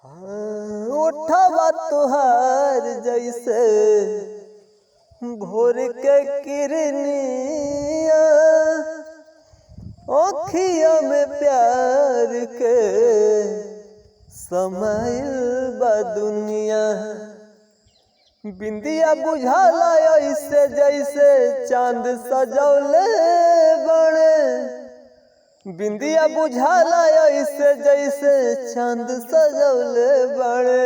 उठवा तुहार जैसे भोर के किरनिया, ओखिया में प्यार के समाइल बा दुनिया। बिंदिया बुझाला ऐसे जैसे चांद सजौले बड़े, बिंदिया बुझाला ऐसे जैसे चांद सजौले बड़े।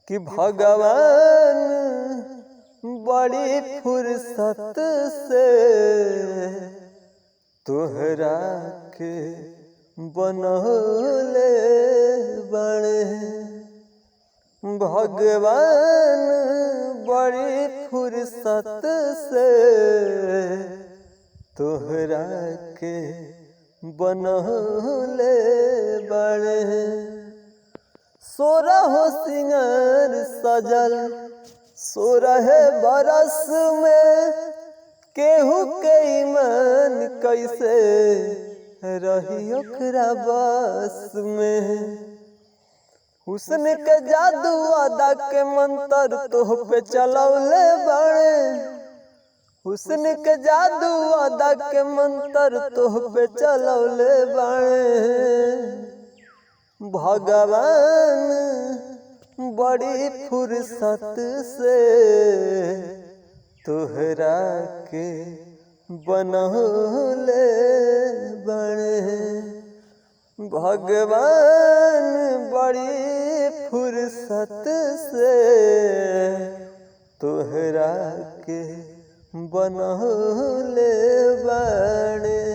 कि भगवान बड़ी फुर्सत से तोहरा के बनौले बड़े। भगवान बड़ी फुर्सत से तोहरा के बनौले बड़े। सोरहो सिंगार सजल सोरहे बरस में, केहू के ईमान कैसे रही ओकरा बस में। हुस्न के जादू अदा के मंत्र तोह पे चलौले बड़े, हुस्न के जादू अदा के मंत्र तोह पे चलौले बड़े। भगवान बड़ी फुर्सत से तोहरा के बनौले बड़े। भगवान बड़ी फुर्सत से तोहरा के बनौले बड़े।